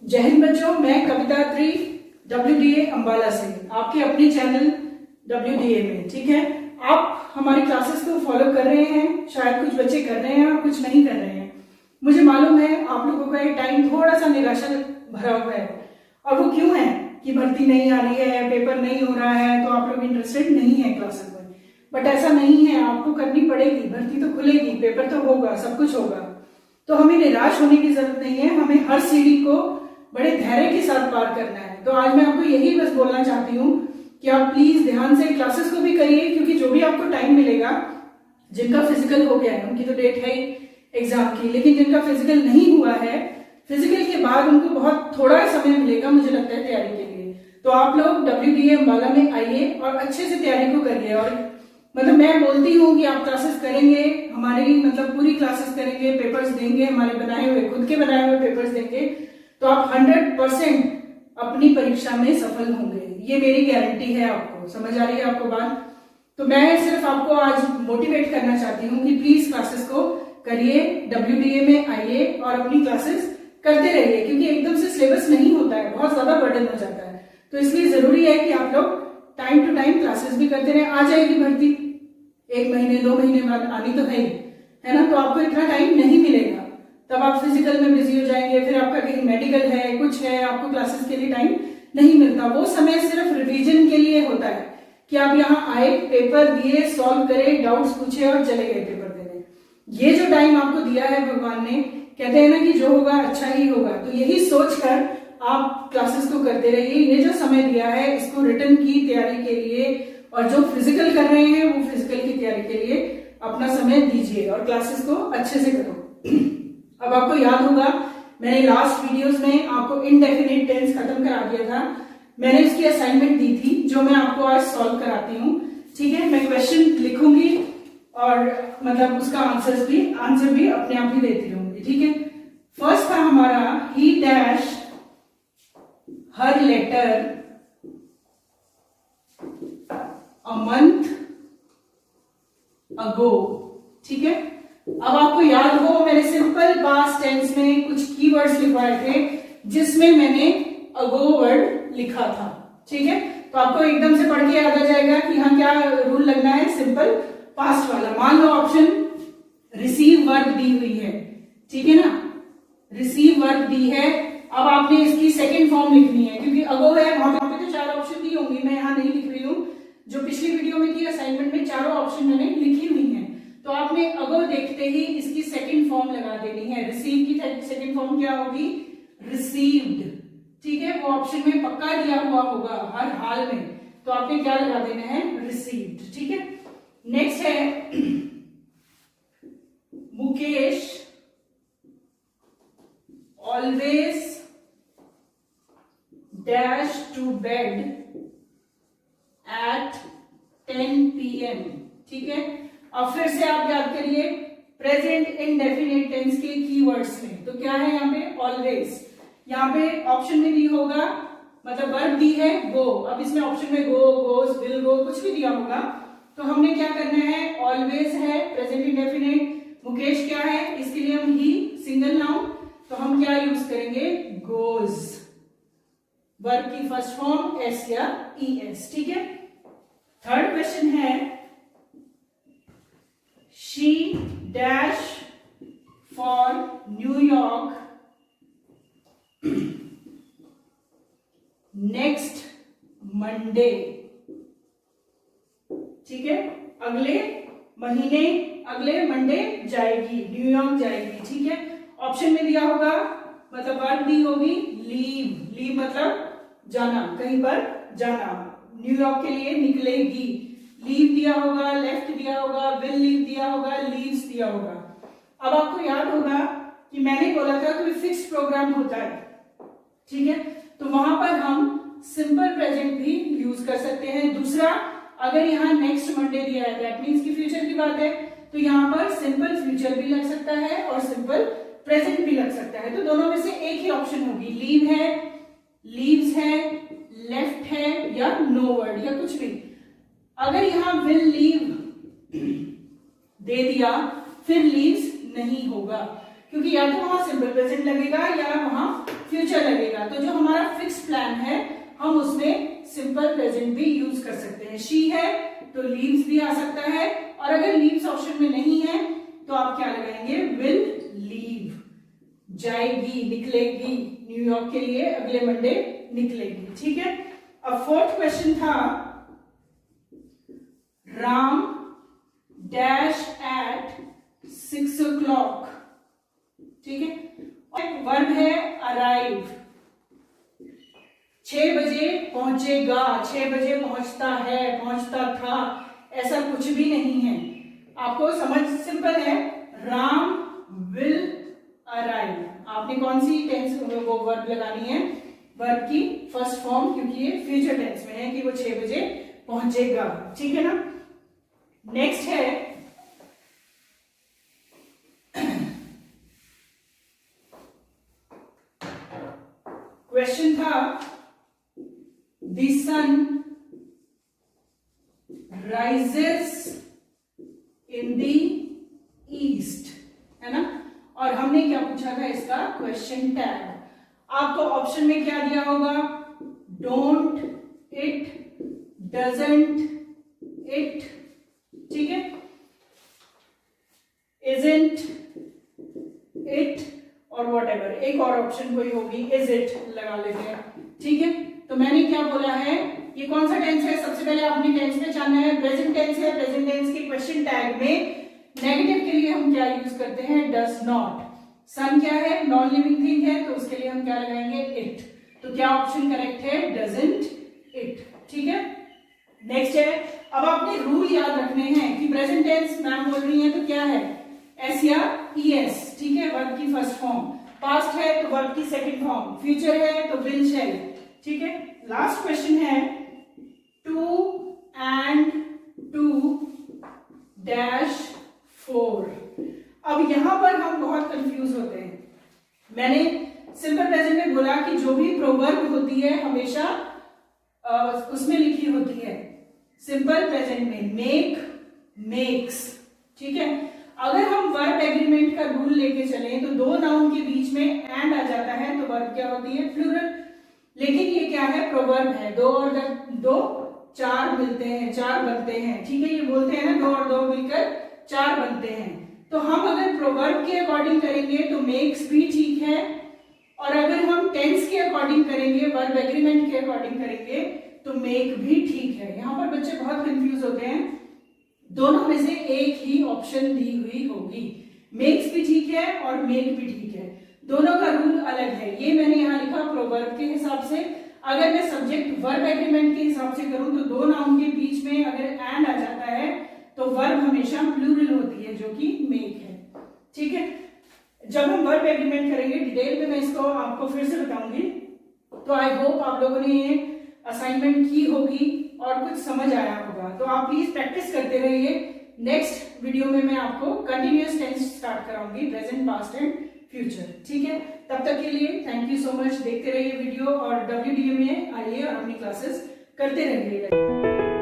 जय हिंद बच्चों, मैं कविता अत्री WDA अंबाला से आपके अपने चैनल WDA में। ठीक है, आप हमारी क्लासेस को फॉलो कर रहे हैं। शायद कुछ बच्चे कर रहे हैं और कुछ नहीं कर रहे हैं। मुझे मालूम है आप लोगों का ये टाइम थोड़ा सा निराशा भरा हुआ है। और वो क्यों है कि भर्ती नहीं आ रही है, पेपर नहीं हो रहा है, तो आप लोग इंटरेस्टेड नहीं है क्लासेस में। बट ऐसा नहीं है, आपको करनी पड़ेगी। भर्ती तो खुलेगी, पेपर तो होगा, सब कुछ होगा। तो हमें निराश होने की जरूरत नहीं है। हमें हर सीढ़ी को बड़े धैर्य के साथ पार करना है। तो आज मैं आपको यही बस बोलना चाहती हूँ कि आप प्लीज ध्यान से क्लासेस को भी करिए, क्योंकि जो भी आपको टाइम मिलेगा, जिनका फिजिकल हो गया है उनकी तो डेट है एग्जाम की, लेकिन जिनका फिजिकल नहीं हुआ है, फिजिकल के बाद उनको बहुत थोड़ा समय मिलेगा मुझे लगता है तैयारी के लिए। तो आप लोग WDA अंबाला में आइए और अच्छे से तैयारी को करिए। और मतलब मैं बोलती हूँ कि आप क्लासेस करेंगे, हमारी मतलब पूरी क्लासेस करेंगे, पेपर्स देंगे, हमारे बनाए हुए खुद के बनाए हुए पेपर्स देंगे, तो आप 100% अपनी परीक्षा में सफल होंगे। ये मेरी गारंटी है। आपको समझ आ रही है आपको बात? तो मैं सिर्फ आपको आज मोटिवेट करना चाहती हूँ कि प्लीज क्लासेस को करिए, WDA में आइए और अपनी क्लासेस करते रहिए, क्योंकि एकदम से सिलेबस नहीं होता है, बहुत ज्यादा बर्डन हो जाता है। तो इसलिए जरूरी है कि आप लोग टाइम टू टाइम क्लासेस भी करते रहे। आ जाएगी भर्ती 1 महीने 2 महीने बाद, आनी तो है ना? तो आपको इतना टाइम नहीं मिलेगा, तब आप फिजिकल में बिजी हो जाएंगे, फिर आपका कहीं मेडिकल है, कुछ है, आपको क्लासेस के लिए टाइम नहीं मिलता। वो समय सिर्फ रिवीजन के लिए होता है कि आप यहाँ आए, पेपर दिए, सॉल्व करे, डाउट्स पूछे और चले गए पेपर देने। ये जो टाइम आपको दिया है भगवान ने, कहते हैं ना कि जो होगा अच्छा ही होगा। तो यही सोचकर आप क्लासेस को करते रहिए। ये जो समय दिया है इसको रिटर्न की तैयारी के लिए, और जो फिजिकल कर रहे हैं वो फिजिकल की तैयारी के लिए अपना समय दीजिए और क्लासेस को अच्छे से करो। अब आपको याद होगा मैंने लास्ट वीडियोस में आपको इनडेफिनिट टेंस खत्म करा दिया था। मैंने उसकी असाइनमेंट दी थी जो मैं आपको आज सॉल्व कराती हूँ। ठीक है, मैं क्वेश्चन लिखूंगी और मतलब उसका आंसर भी अपने आप ही देती रहूंगी। ठीक है, फर्स्ट था हमारा ही dash her letter a month ago. ठीक है, अब आपको याद हो मैंने सिंपल पास्ट टेंस में कुछ कीवर्ड्स लिखवाए थे जिसमें मैंने अगो वर्ड लिखा था। ठीक है, तो आपको एकदम से पढ़ के याद आ जाएगा कि हाँ क्या रूल लगना है, सिंपल पास्ट वाला। मान लो ऑप्शन रिसीव वर्ब दी हुई है, ठीक है ना, रिसीव वर्ब दी है। अब आपने इसकी सेकेंड फॉर्म लिखनी है, क्योंकि अगो है, वहां पे तो 4 ऑप्शन दी होंगी, मैं यहाँ नहीं लिख रही हूँ। जो पिछली वीडियो में थी असाइनमेंट में 4 ऑप्शन मैंने लिखी हुई है। तो आपने अगो देखते ही इसकी सेकंड फॉर्म लगा देनी है। रिसीव की सेकंड फॉर्म क्या होगी? रिसीव्ड। ठीक है, वो ऑप्शन में पक्का दिया हुआ होगा हर हाल में, तो आपने क्या लगा देना है? रिसीव्ड। ठीक है, नेक्स्ट है Mukesh always dash to bed at 10 PM। ठीक है, अब फिर से आप याद करिए प्रेजेंट इंडेफिनिट टेंस के कीवर्ड्स में। तो क्या है यहाँ पे? ऑलवेज। यहाँ पे ऑप्शन में दी होगा, मतलब वर्ब दी है गो। अब इसमें ऑप्शन में गो, गोज, विल गो, कुछ भी दिया होगा। तो हमने क्या करना है? ऑलवेज है प्रेजेंट इंडेफिनिट, मुकेश क्या है, इसके लिए हम ही सिंगल नाउन, तो हम क्या यूज करेंगे? गोज। वर्ब की फर्स्ट फॉर्म एस या ES। ठीक है, थर्ड क्वेश्चन है she dash for New York next Monday। ठीक है, अगले महीने अगले मंडे जाएगी, न्यूयॉर्क जाएगी। ठीक है, ऑप्शन में दिया होगा, मतलब वर्ब दी होगी लीव। लीव मतलब जाना, कहीं पर जाना, न्यूयॉर्क के लिए निकलेगी। लीव दिया होगा, लेफ्ट दिया होगा, विल लीव दिया होगा, लीव्स दिया होगा। अब आपको याद होगा कि मैंने बोला था कोई फिक्स प्रोग्राम होता है, ठीक है, तो वहां पर हम सिंपल प्रेजेंट भी यूज कर सकते हैं। दूसरा, अगर यहाँ नेक्स्ट मंडे दिया है, दैट मीन्स की फ्यूचर की बात है, तो यहाँ पर सिंपल फ्यूचर भी लग सकता है और सिंपल प्रेजेंट भी लग सकता है। तो दोनों में से एक ही ऑप्शन होगी, लीव है, लीव्स है, लेफ्ट है, या नो वर्ड या कुछ भी। अगर यहां विल लीव दे दिया फिर लीव्स नहीं होगा, क्योंकि या तो वहां सिंपल प्रेजेंट लगेगा या वहां फ्यूचर लगेगा। तो जो हमारा फिक्स प्लान है हम उसमें सिंपल प्रेजेंट भी यूज कर सकते हैं। शी है तो लीव्स भी आ सकता है, और अगर लीव्स ऑप्शन में नहीं है तो आप क्या लगाएंगे, विल लीव, जाएगी, निकलेगी, न्यूयॉर्क के लिए अगले मंडे निकलेगी। ठीक है। अब फोर्थ क्वेश्चन था, राम डैश एट 6 o'clock। ठीक है। और वर्ब है अराइव, 6 बजे पहुंचेगा, 6 बजे पहुंचता है, पहुंचता था, ऐसा कुछ भी नहीं है। आपको समझ सिंपल है, राम विल अराइव। आपने कौन सी टेंस वो वर्ब लगानी है, वर्ब की फर्स्ट फॉर्म, क्योंकि ये फ्यूचर टेंस में है कि वो 6 बजे पहुंचेगा। ठीक है ना। नेक्स्ट है क्वेश्चन था, the sun rises in the east, है ना। और हमने क्या पूछा था, इसका क्वेश्चन टैग। आपको ऑप्शन में क्या दिया होगा, डोंट, इट, डजंट, इट, ठीक है, इजंट, इट और वॉट एवर। एक और ऑप्शन कोई होगी, इज इट लगा लेते हैं। ठीक है। तो मैंने क्या बोला है, ये कौन सा टेंस है, सबसे पहले आपने टेंस पहचानना है, प्रेजेंट टेंस है। प्रेजेंट टेंस के क्वेश्चन टैग में नेगेटिव के लिए हम क्या यूज करते हैं, डज नॉट। सन क्या है, नॉन लिविंग थिंग है, तो उसके लिए हम क्या लगाएंगे, इट। तो क्या ऑप्शन करेक्ट है, डजंट, इट। ठीक है। नेक्स्ट है, अब आपने रूल याद रखने हैं कि प्रेजेंट टेंस मैम बोल रही है तो क्या है, एस या ईएस। ठीक है, वर्ब की फर्स्ट फॉर्म। पास्ट है तो वर्ब की सेकंड फॉर्म। फ्यूचर है तो विल, शैल। ठीक है। लास्ट क्वेश्चन है, टू एंड टू डैश 4। अब यहां पर हम बहुत कंफ्यूज होते हैं। मैंने सिंपल प्रेजेंट में बोला कि जो भी प्रोवर्ब होती है हमेशा उसमें लिखी होती है सिंपल प्रेजेंट में, मेक, मेक्स। ठीक है। अगर हम वर्ब एग्रीमेंट का रूल लेके चलें तो दो नाउन के बीच में एंड आ जाता है तो वर्ब क्या होती है, प्लूरल। लेकिन ये क्या है, प्रोवर्ब है। दो और दो चार मिलते हैं, चार बनते हैं। ठीक है। ये बोलते हैं ना, दो और दो मिलकर चार बनते हैं। तो हम अगर प्रोवर्ब के अकॉर्डिंग करेंगे तो मेक्स भी ठीक है, और अगर हम टेंस के अकॉर्डिंग करेंगे, वर्ब एग्रीमेंट के अकॉर्डिंग करेंगे तो मेक भी ठीक है। यहां पर बच्चे बहुत कंफ्यूज होते हैं। दोनों में से एक ही ऑप्शन दी हुई होगी, मेक्स भी ठीक है और मेक भी ठीक है। दोनों का रूल अलग है। ये मैंने यहां लिखा प्रोवर्ब के हिसाब से। अगर मैं सब्जेक्ट वर्ब एग्रीमेंट के हिसाब से करूं तो दो नाउन के बीच में अगर एंड आ जाता है तो वर्ब हमेशा प्लूरल होती है, जो कि मेक है। ठीक है। जब हम वर्ब एग्रीमेंट करेंगे डिटेल में मैं इसको आपको फिर से बताऊंगी। तो आई होप आप लोगों ने ये असाइनमेंट की होगी और कुछ समझ आया होगा। तो आप प्लीज प्रैक्टिस करते रहिए। नेक्स्ट वीडियो में मैं आपको कंटिन्यूअस टेंस स्टार्ट कराऊंगी, प्रेजेंट, पास्ट एंड फ्यूचर। ठीक है। तब तक के लिए थैंक यू सो मच। देखते रहिए वीडियो और WDA में आइए और अपनी क्लासेस करते रहिए।